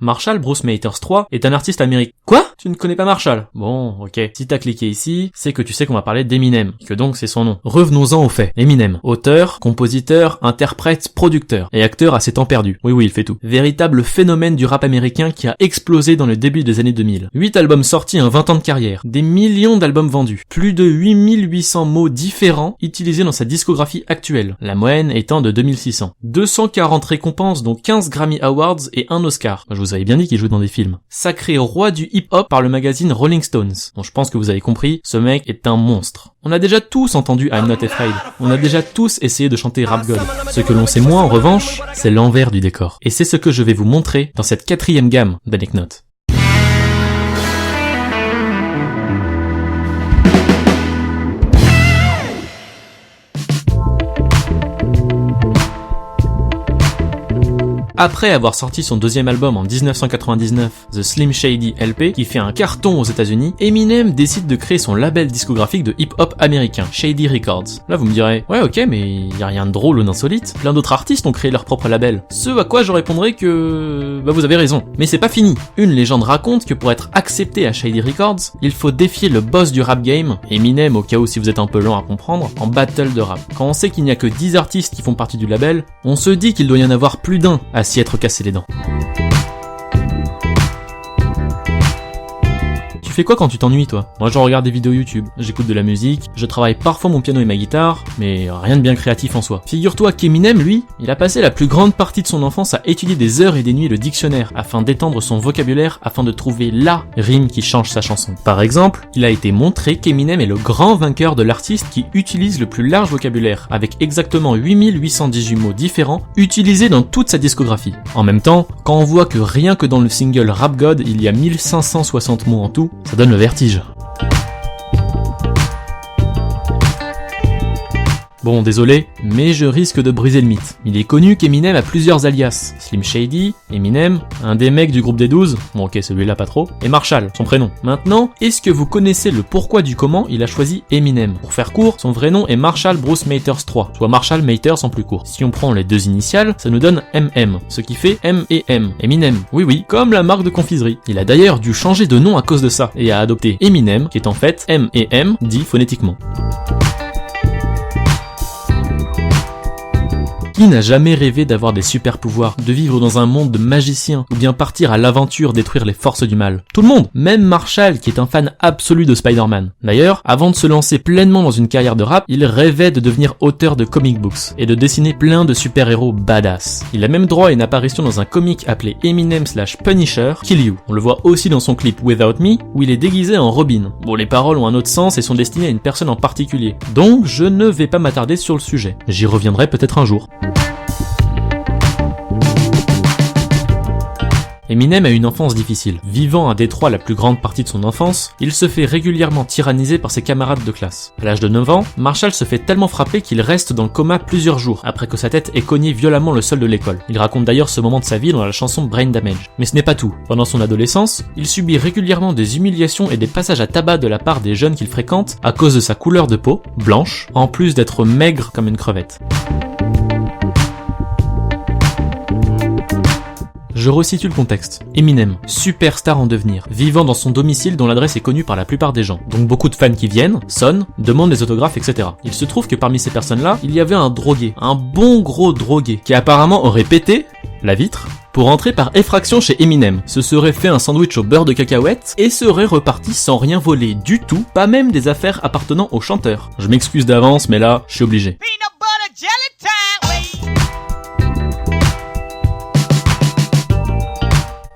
Marshall Bruce Mathers III est un artiste américain. Quoi? Tu ne connais pas Marshall? Bon, ok. Si t'as cliqué ici, c'est que tu sais qu'on va parler d'Eminem, que donc c'est son nom. Revenons-en aux faits. Eminem, auteur, compositeur, interprète, producteur et acteur à ses temps perdus. Oui, il fait tout. Véritable phénomène du rap américain qui a explosé dans le début des années 2000. 8 albums sortis en 20 ans de carrière, des millions d'albums vendus, plus de 8800 mots différents utilisés dans sa discographie actuelle, la moyenne étant de 2600. 240 récompenses dont 15 Grammy Awards et un Oscar. Je vous avais bien dit qu'il jouait dans des films. Sacré roi du hip-hop par le magazine Rolling Stones. Bon, je pense que vous avez compris, ce mec est un monstre. On a déjà tous entendu I'm Not Afraid. On a déjà tous essayé de chanter Rap God. Ce que l'on sait moins en revanche, c'est l'envers du décor. Et c'est ce que je vais vous montrer dans cette 4e gamme d'anecdotes. Après avoir sorti son 2e album en 1999, The Slim Shady LP, qui fait un carton aux États-Unis, Eminem décide de créer son label discographique de hip-hop américain, Shady Records. Là vous me direz, ouais ok mais y a rien de drôle ou d'insolite, plein d'autres artistes ont créé leur propre label. Ce à quoi je répondrai que... vous avez raison. Mais c'est pas fini. Une légende raconte que pour être accepté à Shady Records, il faut défier le boss du rap game, Eminem au cas où si vous êtes un peu lent à comprendre, en battle de rap. Quand on sait qu'il n'y a que 10 artistes qui font partie du label, on se dit qu'il doit y en avoir plus d'un à s'y être cassé les dents. Tu fais quoi quand tu t'ennuies toi? Moi je regarde des vidéos YouTube, j'écoute de la musique, je travaille parfois mon piano et ma guitare, mais rien de bien créatif en soi. Figure-toi qu'Eminem, lui, il a passé la plus grande partie de son enfance à étudier des heures et des nuits le dictionnaire, afin d'étendre son vocabulaire, afin de trouver la rime qui change sa chanson. Par exemple, il a été montré qu'Eminem est le grand vainqueur de l'artiste qui utilise le plus large vocabulaire, avec exactement 8818 mots différents, utilisés dans toute sa discographie. En même temps, quand on voit que rien que dans le single Rap God, il y a 1560 mots en tout, ça donne le vertige. Bon, désolé, mais je risque de briser le mythe. Il est connu qu'Eminem a plusieurs alias. Slim Shady, Eminem, un des mecs du groupe des 12, bon ok celui-là pas trop, et Marshall, son prénom. Maintenant, est-ce que vous connaissez le pourquoi du comment il a choisi Eminem? Pour faire court, son vrai nom est Marshall Bruce Mathers III, soit Marshall Mathers en plus court. Si on prend les deux initiales, ça nous donne MM, ce qui fait M et M, Eminem. Oui, comme la marque de confiserie. Il a d'ailleurs dû changer de nom à cause de ça, et a adopté Eminem, qui est en fait M et M dit phonétiquement. Qui n'a jamais rêvé d'avoir des super pouvoirs, de vivre dans un monde de magiciens, ou bien partir à l'aventure détruire les forces du mal? Tout le monde, même Marshall qui est un fan absolu de Spider-Man. D'ailleurs, avant de se lancer pleinement dans une carrière de rap, il rêvait de devenir auteur de comic books, et de dessiner plein de super-héros badass. Il a même droit à une apparition dans un comic appelé Eminem/Punisher, Kill You. On le voit aussi dans son clip Without Me, où il est déguisé en Robin. Bon, les paroles ont un autre sens et sont destinées à une personne en particulier, donc je ne vais pas m'attarder sur le sujet. J'y reviendrai peut-être un jour. Eminem a une enfance difficile. Vivant à Détroit la plus grande partie de son enfance, il se fait régulièrement tyranniser par ses camarades de classe. À l'âge de 9 ans, Marshall se fait tellement frapper qu'il reste dans le coma plusieurs jours, après que sa tête ait cogné violemment le sol de l'école. Il raconte d'ailleurs ce moment de sa vie dans la chanson Brain Damage. Mais ce n'est pas tout. Pendant son adolescence, il subit régulièrement des humiliations et des passages à tabac de la part des jeunes qu'il fréquente à cause de sa couleur de peau, blanche, en plus d'être maigre comme une crevette. Je resitue le contexte. Eminem, superstar en devenir, vivant dans son domicile dont l'adresse est connue par la plupart des gens. Donc beaucoup de fans qui viennent, sonnent, demandent des autographes, etc. Il se trouve que parmi ces personnes-là, il y avait un drogué, un bon gros drogué, qui apparemment aurait pété la vitre pour entrer par effraction chez Eminem, se serait fait un sandwich au beurre de cacahuète et serait reparti sans rien voler du tout, pas même des affaires appartenant au chanteur. Je m'excuse d'avance, mais là, je suis obligé.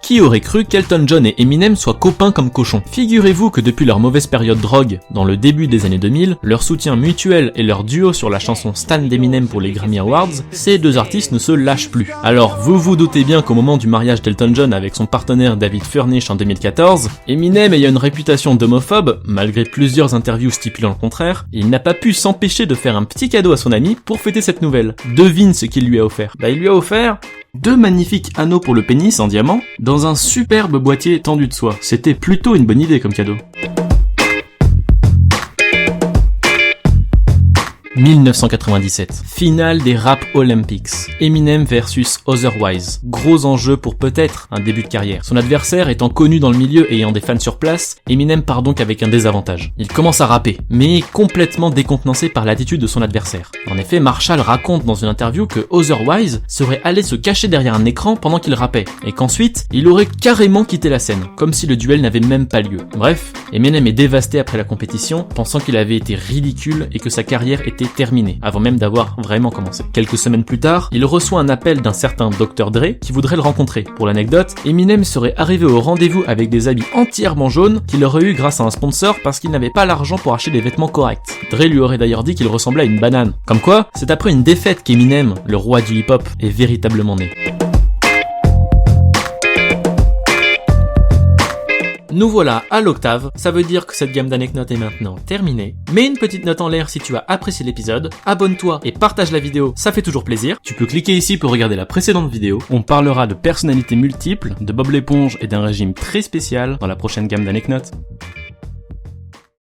Qui aurait cru qu'Elton John et Eminem soient copains comme cochons? Figurez-vous que depuis leur mauvaise période drogue, dans le début des années 2000, leur soutien mutuel et leur duo sur la chanson Stan d'Eminem pour les Grammy Awards, ces deux artistes ne se lâchent plus. Alors vous vous doutez bien qu'au moment du mariage d'Elton John avec son partenaire David Furnish en 2014, Eminem ayant une réputation d'homophobe, malgré plusieurs interviews stipulant le contraire, il n'a pas pu s'empêcher de faire un petit cadeau à son ami pour fêter cette nouvelle. Devine ce qu'il lui a offert. Il lui a offert 2 magnifiques anneaux pour le pénis en diamant, dans un superbe boîtier tendu de soie. C'était plutôt une bonne idée comme cadeau. 1997. Finale des Rap Olympics. Eminem versus Otherwise. Gros enjeu pour peut-être un début de carrière. Son adversaire étant connu dans le milieu et ayant des fans sur place, Eminem part donc avec un désavantage. Il commence à rapper, mais est complètement décontenancé par l'attitude de son adversaire. En effet, Marshall raconte dans une interview que Otherwise serait allé se cacher derrière un écran pendant qu'il rappait, et qu'ensuite, il aurait carrément quitté la scène, comme si le duel n'avait même pas lieu. Bref, Eminem est dévasté après la compétition, pensant qu'il avait été ridicule et que sa carrière était terminée, avant même d'avoir vraiment commencé. Quelques semaines plus tard, il reçoit un appel d'un certain Dr. Dre qui voudrait le rencontrer. Pour l'anecdote, Eminem serait arrivé au rendez-vous avec des habits entièrement jaunes qu'il aurait eu grâce à un sponsor parce qu'il n'avait pas l'argent pour acheter des vêtements corrects. Dre lui aurait d'ailleurs dit qu'il ressemblait à une banane. Comme quoi, c'est après une défaite qu'Eminem, le roi du hip-hop, est véritablement né. Nous voilà à l'octave, ça veut dire que cette gamme d'anecdotes est maintenant terminée. Mets une petite note en l'air si tu as apprécié l'épisode, abonne-toi et partage la vidéo, ça fait toujours plaisir. Tu peux cliquer ici pour regarder la précédente vidéo. On parlera de personnalités multiples, de Bob l'éponge et d'un régime très spécial dans la prochaine gamme d'anecdotes.